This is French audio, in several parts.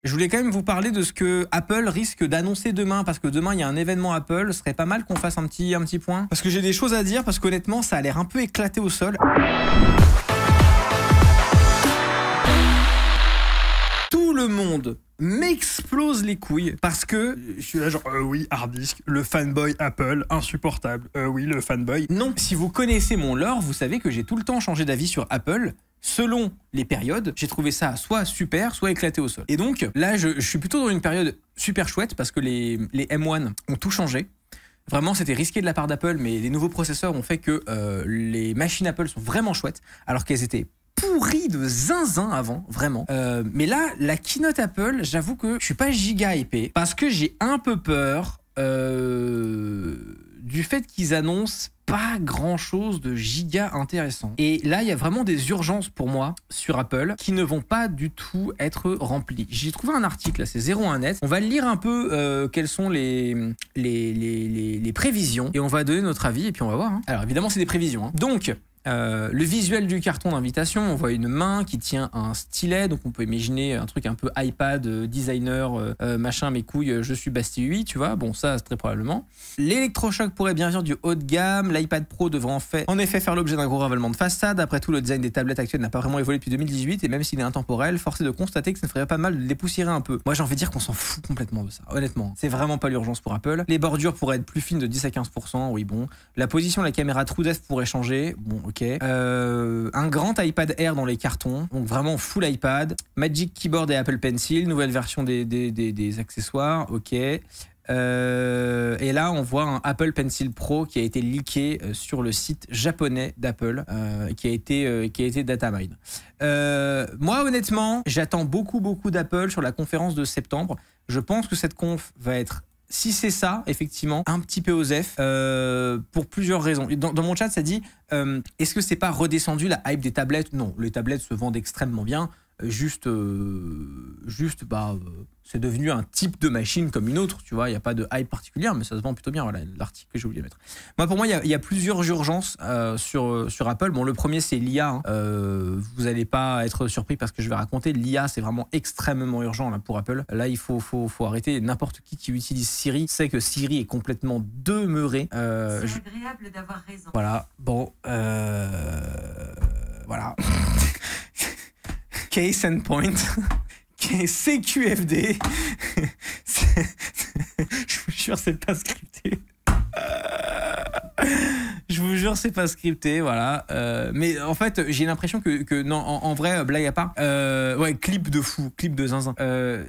Je voulais quand même vous parler de ce que Apple risque d'annoncer demain, parce que demain il y a un événement Apple. Ce serait pas mal qu'on fasse un petit point. Parce que j'ai des choses à dire, parce qu'honnêtement ça a l'air un peu éclaté au sol. Tout le monde m'explose les couilles parce que je suis là genre oui, hard disk, le fanboy Apple, insupportable, oui, le fanboy. Non, si vous connaissez mon lore, vous savez que j'ai tout le temps changé d'avis sur Apple selon les périodes. J'ai trouvé ça soit super, soit éclaté au sol. Et donc là je suis plutôt dans une période super chouette parce que les M1 ont tout changé. Vraiment, c'était risqué de la part d'Apple, mais les nouveaux processeurs ont fait que les machines Apple sont vraiment chouettes, alors qu'elles étaient pourri de zinzin avant, vraiment. Mais là, la keynote Apple, j'avoue que je suis pas giga hypé parce que j'ai un peu peur du fait qu'ils annoncent pas grand chose de giga intéressant. Et là, il y a vraiment des urgences pour moi sur Apple qui ne vont pas du tout être remplies. J'ai trouvé un article, là, c'est 01net. On va lire un peu quelles sont les prévisions et on va donner notre avis et puis on va voir. Hein. Alors évidemment, c'est des prévisions. Hein. Donc, le visuel du carton d'invitation, on voit une main qui tient un stylet, donc on peut imaginer un truc un peu iPad, designer, machin, mes couilles, je suis Bastille 8, tu vois, bon ça c'est très probablement. L'électrochoc pourrait bien venir du haut de gamme, l'iPad Pro devrait en effet faire l'objet d'un gros ravalement de façade. Après tout, le design des tablettes actuelles n'a pas vraiment évolué depuis 2018 et même s'il est intemporel, force est de constater que ça ferait pas mal de les dépoussiérer un peu. Moi j'ai envie de dire qu'on s'en fout complètement de ça, honnêtement. C'est vraiment pas l'urgence pour Apple. Les bordures pourraient être plus fines de 10 à 15%, oui bon. La position de la caméra TrueDepth pourrait changer, bon ok. Un grand iPad Air dans les cartons, donc vraiment full iPad, Magic Keyboard et Apple Pencil, nouvelle version des accessoires, ok. Et là on voit un Apple Pencil Pro qui a été leaké sur le site japonais d'Apple, qui a été datamine. Moi honnêtement, j'attends beaucoup d'Apple sur la conférence de septembre. Je pense que cette conf va être, si c'est ça, effectivement, un petit peu osef, pour plusieurs raisons. Dans mon chat, ça dit, est-ce que c'est pas redescendu la hype des tablettes? Non, les tablettes se vendent extrêmement bien. C'est devenu un type de machine comme une autre, tu vois, il n'y a pas de hype particulière, mais ça se vend plutôt bien, voilà l'article que j'ai oublié de mettre. Moi, pour moi, il y a plusieurs urgences sur Apple. Bon, le premier, c'est l'IA. Hein. Vous n'allez pas être surpris parce que je vais raconter, l'IA, c'est vraiment extrêmement urgent là, pour Apple. Là, il faut arrêter. N'importe qui utilise Siri sait que Siri est complètement demeuré. C'est agréable d'avoir raison. Voilà, bon, voilà. Case and point. CQFD. Je vous jure, c'est pas scripté. Je vous jure, c'est pas scripté, voilà. Mais en fait, j'ai l'impression que non, en vrai, blague à part, ouais, clip de fou, clip de zinzin.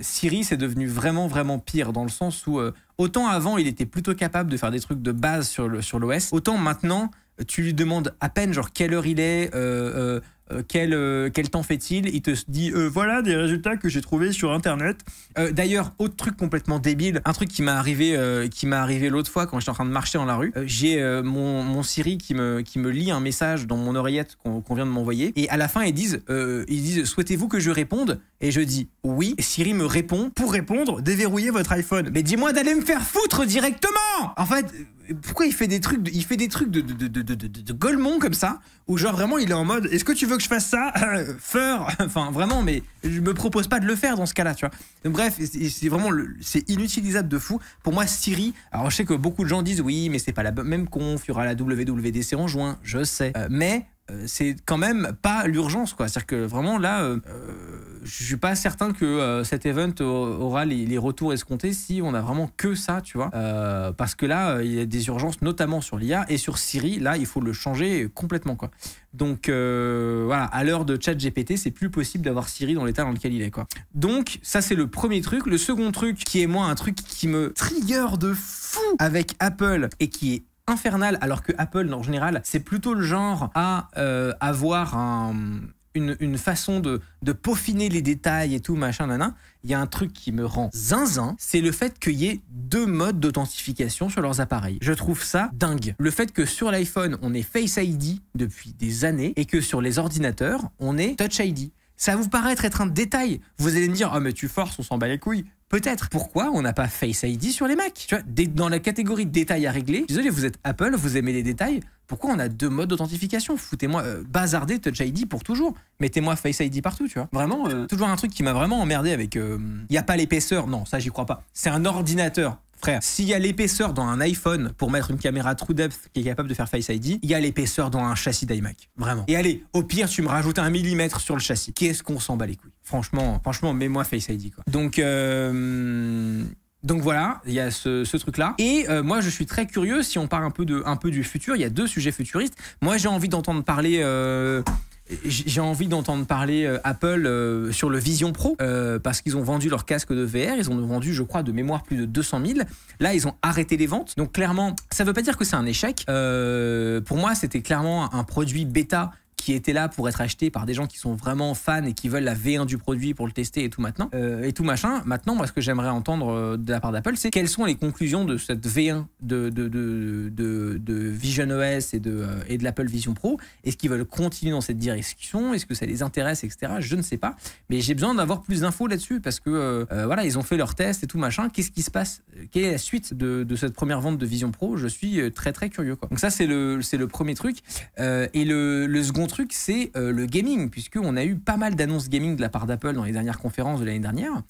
Siri, c'est devenu vraiment pire dans le sens où autant avant, il était plutôt capable de faire des trucs de base sur l'OS, autant maintenant, tu lui demandes à peine genre quelle heure il est, quel temps fait-il, il te dit voilà des résultats que j'ai trouvés sur internet. D'ailleurs, autre truc complètement débile, un truc qui m'est arrivé l'autre fois quand j'étais en train de marcher dans la rue, j'ai mon Siri qui me lit un message dans mon oreillette qu'on vient de m'envoyer, et à la fin ils disent souhaitez-vous que je réponde, et je dis oui, et Siri me répond, pour répondre déverrouillez votre iPhone. Mais dis-moi d'aller me faire foutre directement. En fait, pourquoi il fait des trucs de Golemont comme ça, où genre vraiment il est en mode est-ce que tu veux que je fasse ça enfin vraiment, mais je me propose pas de le faire dans ce cas-là, tu vois. Donc bref, c'est vraiment c'est inutilisable de fou. Pour moi Siri, alors je sais que beaucoup de gens disent oui mais c'est pas la même conf, il y aura la WWDC en juin, je sais, mais c'est quand même pas l'urgence, quoi. C'est-à-dire que vraiment là, je suis pas certain que cet event aura les retours escomptés si on a vraiment que ça, tu vois. Parce que là, il y a des urgences, notamment sur l'IA et sur Siri. Là, il faut le changer complètement, quoi. Donc voilà, à l'heure de ChatGPT, c'est plus possible d'avoir Siri dans l'état dans lequel il est, quoi. Donc ça, c'est le premier truc. Le second truc, qui est moi un truc qui me trigger de fou avec Apple et qui est infernal, alors que Apple en général c'est plutôt le genre à avoir une façon de peaufiner les détails et tout machin nana. Il y a un truc qui me rend zinzin, c'est le fait qu'il y ait 2 modes d'authentification sur leurs appareils. Je trouve ça dingue. Le fait que sur l'iPhone on ait Face ID depuis des années et que sur les ordinateurs on ait Touch ID. Ça va vous paraître être un détail. Vous allez me dire, oh mais tu forces, on s'en bat les couilles. Peut-être. Pourquoi on n'a pas Face ID sur les Mac? Tu vois, dans la catégorie détails à régler, désolé, vous êtes Apple, vous aimez les détails, pourquoi on a 2 modes d'authentification? Foutez-moi, bazardez Touch ID pour toujours. Mettez-moi Face ID partout, tu vois. Vraiment, toujours un truc qui m'a vraiment emmerdé avec... y a pas l'épaisseur, non, ça j'y crois pas. C'est un ordinateur. Frère, s'il y a l'épaisseur dans un iPhone pour mettre une caméra True Depth qui est capable de faire Face ID, il y a l'épaisseur dans un châssis d'iMac. Vraiment. Et allez, au pire, tu me rajoutes 1 millimètre sur le châssis. Qu'est-ce qu'on s'en bat les couilles? Franchement, mets-moi Face ID, quoi. Donc voilà, il y a ce truc-là. Et moi, je suis très curieux, si on part un peu du futur, il y a 2 sujets futuristes. Moi, j'ai envie d'entendre parler... Apple sur le Vision Pro parce qu'ils ont vendu leur casque de VR, ils ont vendu, je crois, de mémoire plus de 200 000. Là, ils ont arrêté les ventes. Donc clairement, ça veut pas dire que c'est un échec. Pour moi, c'était clairement un produit bêta qui était là pour être acheté par des gens qui sont vraiment fans et qui veulent la V1 du produit pour le tester et tout maintenant et tout machin. Maintenant, moi, ce que j'aimerais entendre de la part d'Apple, c'est quelles sont les conclusions de cette V1 de Vision OS et de l'Apple Vision Pro. Est-ce qu'ils veulent continuer dans cette direction? Est-ce que ça les intéresse, etc. Je ne sais pas, mais j'ai besoin d'avoir plus d'infos là-dessus parce que voilà, ils ont fait leurs tests et tout machin. Qu'est-ce qui se passe? Quelle est la suite de cette première vente de Vision Pro? Je suis très très curieux, quoi. Donc ça, c'est le premier truc. Et le second truc, c'est le gaming, puisqu'on a eu pas mal d'annonces gaming de la part d'Apple dans les dernières conférences de l'année dernière,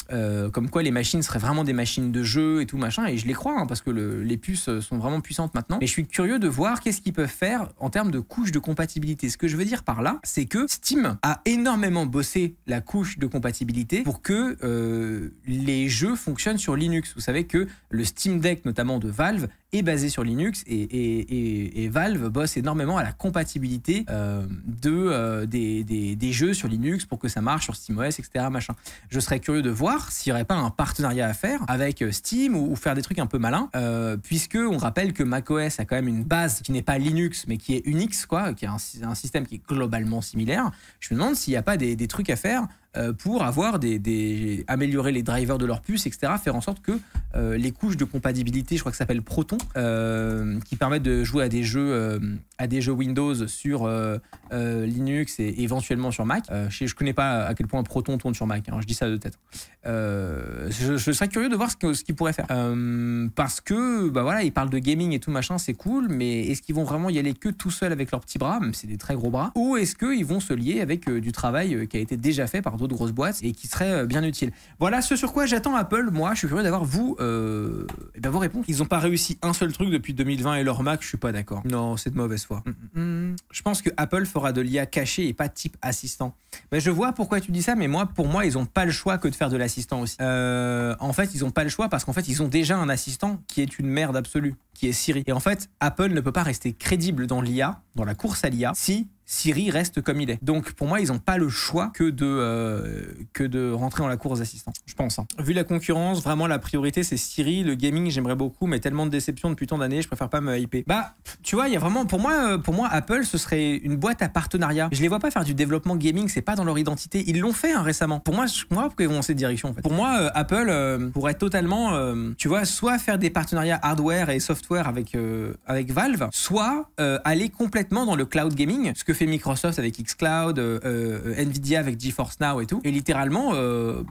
comme quoi les machines seraient vraiment des machines de jeu et tout machin, et je les crois, hein, parce que les puces sont vraiment puissantes maintenant, mais je suis curieux de voir qu'est-ce qu'ils peuvent faire en termes de couches de compatibilité. Ce que je veux dire par là, c'est que Steam a énormément bossé la couche de compatibilité pour que les jeux fonctionnent sur Linux. Vous savez que le Steam Deck, notamment de Valve, est basé sur Linux et Valve bosse énormément à la compatibilité des jeux sur Linux pour que ça marche sur SteamOS, etc. Machin. Je serais curieux de voir s'il n'y aurait pas un partenariat à faire avec Steam ou faire des trucs un peu malins, puisque on rappelle que macOS a quand même une base qui n'est pas Linux mais qui est Unix, quoi, qui est un système qui est globalement similaire. Je me demande s'il n'y a pas des trucs à faire pour avoir améliorer les drivers de leur puce, etc. Faire en sorte que les couches de compatibilité, je crois que ça s'appelle Proton, qui permettent de jouer à des jeux Windows sur Linux et éventuellement sur Mac. Je connais pas à quel point Proton tourne sur Mac, hein, je dis ça de tête. Je serais curieux de voir ce qu'ils pourraient faire. Parce que bah voilà, ils parlent de gaming et tout machin, c'est cool, mais est-ce qu'ils vont vraiment y aller que tout seuls avec leurs petits bras, même si c'est des très gros bras, ou est-ce qu'ils vont se lier avec du travail qui a été déjà fait par d'autres grosses boîtes et qui serait bien utile. Voilà ce sur quoi j'attends Apple. Moi, je suis curieux d'avoir vos réponses. Ils n'ont pas réussi un seul truc depuis 2020 et leur Mac, je suis pas d'accord. Non, c'est de mauvaise foi. Je pense que Apple fera de l'IA caché et pas type assistant. Ben, je vois pourquoi tu dis ça, mais pour moi, ils n'ont pas le choix que de faire de l'assistant aussi. En fait, ils n'ont pas le choix parce qu'en fait, ils ont déjà un assistant qui est une merde absolue, qui est Siri. Et en fait, Apple ne peut pas rester crédible dans l'IA, dans la course à l'IA, si Siri reste comme il est. Donc pour moi, ils n'ont pas le choix que de rentrer dans la course d'assistant, je pense. Hein. Vu la concurrence, vraiment la priorité c'est Siri. Le gaming, j'aimerais beaucoup, mais tellement de déceptions depuis tant d'années, je préfère pas me hyper. Bah, tu vois, il y a vraiment, pour moi, Apple, ce serait une boîte à partenariat. Je les vois pas faire du développement gaming, c'est pas dans leur identité. Ils l'ont fait récemment. Pour moi, pourquoi ils vont dans cette direction en fait. Pour moi, Apple pourrait totalement, tu vois, soit faire des partenariats hardware et software avec Valve, soit aller complètement dans le cloud gaming, ce que fait Microsoft avec xCloud, Nvidia avec GeForce Now et tout, et littéralement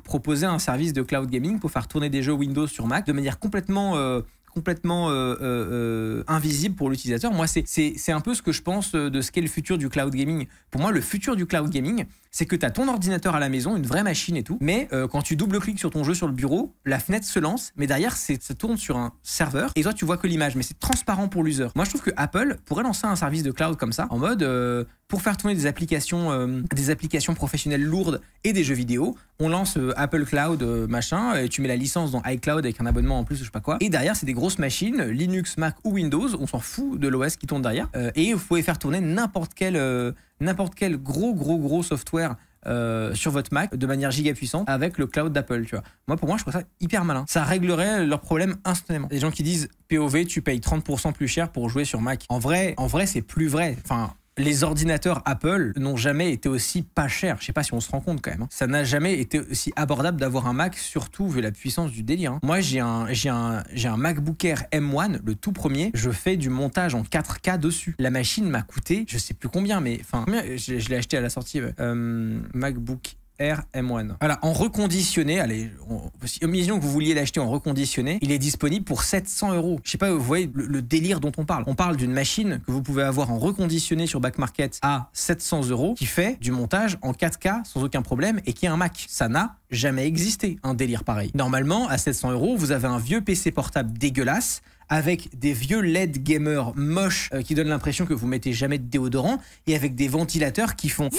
proposer un service de cloud gaming pour faire tourner des jeux Windows sur Mac de manière complètement invisible pour l'utilisateur. Moi, c'est un peu ce que je pense de ce qu'est le futur du cloud gaming. Pour moi, le futur du cloud gaming, c'est que tu as ton ordinateur à la maison, une vraie machine et tout, mais quand tu double-cliques sur ton jeu sur le bureau, la fenêtre se lance, mais derrière, ça tourne sur un serveur, et toi, tu vois que l'image, mais c'est transparent pour l'user. Moi, je trouve que Apple pourrait lancer un service de cloud comme ça, en mode, pour faire tourner des applications professionnelles lourdes et des jeux vidéo, on lance Apple Cloud, machin, et tu mets la licence dans iCloud avec un abonnement en plus, ou je sais pas quoi, et derrière, c'est des grosses machines, Linux, Mac ou Windows, on s'en fout de l'OS qui tourne derrière, et vous pouvez faire tourner n'importe quel gros software sur votre Mac de manière giga puissante avec le cloud d'Apple, tu vois. Pour moi, je trouve ça hyper malin. Ça réglerait leurs problèmes instantanément. Les gens qui disent POV, tu payes 30% plus cher pour jouer sur Mac. En vrai, c'est plus vrai. Enfin, les ordinateurs Apple n'ont jamais été aussi pas chers. Je sais pas si on se rend compte quand même. Ça n'a jamais été aussi abordable d'avoir un Mac, surtout vu la puissance du délire. Moi, j'ai un MacBook Air M1, le tout premier. Je fais du montage en 4K dessus. La machine m'a coûté, je sais plus combien, mais enfin, je l'ai acheté à la sortie. MacBook Air M1. Voilà, en reconditionné, allez, imaginons que vous vouliez l'acheter en reconditionné, il est disponible pour 700 €. Je sais pas, vous voyez le délire dont on parle. On parle d'une machine que vous pouvez avoir en reconditionné sur Back Market à 700 € qui fait du montage en 4K sans aucun problème et qui est un Mac. Ça n'a jamais existé, un délire pareil. Normalement, à 700 €, vous avez un vieux PC portable dégueulasse avec des vieux LED gamers moches qui donnent l'impression que vous mettez jamais de déodorant et avec des ventilateurs qui font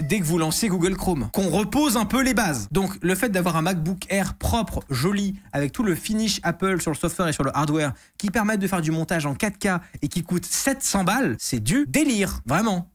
dès que vous lancez Google Chrome, qu'on repose un peu les bases. Donc le fait d'avoir un MacBook Air propre, joli, avec tout le finish Apple sur le software et sur le hardware, qui permettent de faire du montage en 4K et qui coûte 700 balles, c'est du délire, vraiment.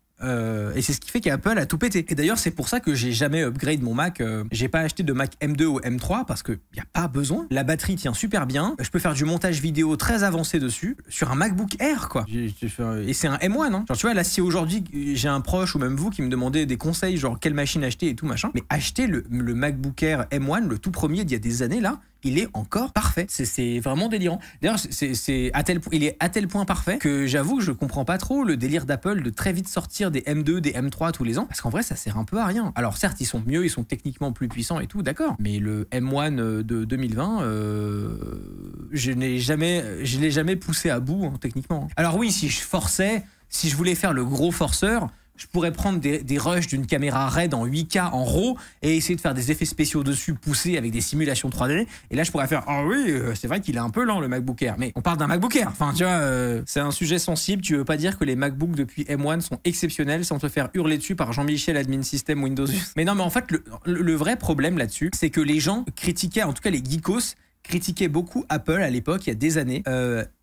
Et c'est ce qui fait qu'Apple a tout pété. Et d'ailleurs, c'est pour ça que j'ai jamais upgrade mon Mac. J'ai pas acheté de Mac M2 ou M3 parce qu'il n'y a pas besoin. La batterie tient super bien. Je peux faire du montage vidéo très avancé dessus sur un MacBook Air, quoi. Et c'est un M1, hein. Genre, tu vois, là, si aujourd'hui j'ai un proche ou même vous qui me demandez des conseils, genre quelle machine acheter et tout machin, mais achetez le MacBook Air M1, le tout premier d'il y a des années là. Il est encore parfait. C'est vraiment délirant. D'ailleurs, il est à tel point parfait que j'avoue que je comprends pas trop le délire d'Apple de très vite sortir des M2, des M3 tous les ans. Parce qu'en vrai, ça sert un peu à rien. Alors certes, ils sont mieux, ils sont techniquement plus puissants et tout, d'accord. Mais le M1 de 2020, je l'ai jamais poussé à bout, hein, techniquement. Alors oui, si je voulais faire le gros forceur, je pourrais prendre des rushs d'une caméra RED en 8K en RAW et essayer de faire des effets spéciaux dessus poussés avec des simulations 3D. Et là, je pourrais faire « Ah oui, c'est vrai qu'il est un peu lent le MacBook Air. » Mais on parle d'un MacBook Air. Enfin, tu vois, c'est un sujet sensible. Tu veux pas dire que les MacBooks depuis M1 sont exceptionnels sans te faire hurler dessus par Jean-Michel, admin système Windows. Mais non, mais en fait, le vrai problème là-dessus, c'est que les gens critiquaient, en tout cas les geekos, critiquaient beaucoup Apple à l'époque, il y a des années,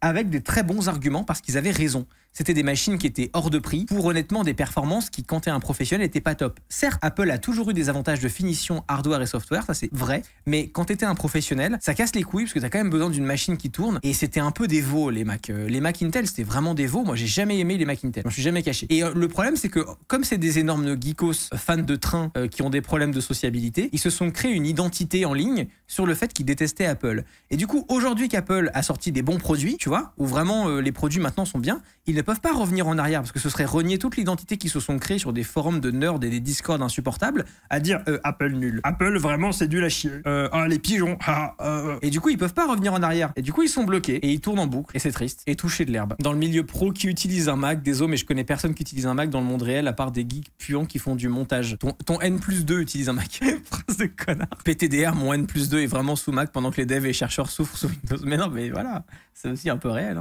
avec des très bons arguments parce qu'ils avaient raison. C'était des machines qui étaient hors de prix pour honnêtement des performances qui, quand t'es un professionnel, n'étaient pas top. Certes, Apple a toujours eu des avantages de finition hardware et software, ça c'est vrai, mais quand t'étais un professionnel, ça casse les couilles parce que t'as quand même besoin d'une machine qui tourne et c'était un peu des veaux les Mac. Les Mac Intel, c'était vraiment des veaux. Moi, j'ai jamais aimé les Mac Intel. Je me suis jamais caché. Et le problème, c'est que comme c'est des énormes geekos fans de train qui ont des problèmes de sociabilité, ils se sont créés une identité en ligne sur le fait qu'ils détestaient Apple. Et du coup, aujourd'hui qu'Apple a sorti des bons produits, tu vois, où vraiment les produits maintenant sont bien, ils ne peuvent pas revenir en arrière parce que ce serait renier toute l'identité qui se sont créées sur des forums de nerds et des discords insupportables à dire Apple nul. Apple vraiment c'est nul à chier. Les pigeons. Et du coup ils peuvent pas revenir en arrière. Et du coup ils sont bloqués et ils tournent en boucle et c'est triste. Et toucher de l'herbe. Dans le milieu pro qui utilise un Mac, désolé mais je connais personne qui utilise un Mac dans le monde réel à part des geeks puants qui font du montage. Ton N+2 utilise un Mac. Phrase de connard. PTDR, mon N+2 est vraiment sous Mac pendant que les devs et chercheurs souffrent sous Windows. Mais non mais voilà, c'est aussi un peu réel. Hein.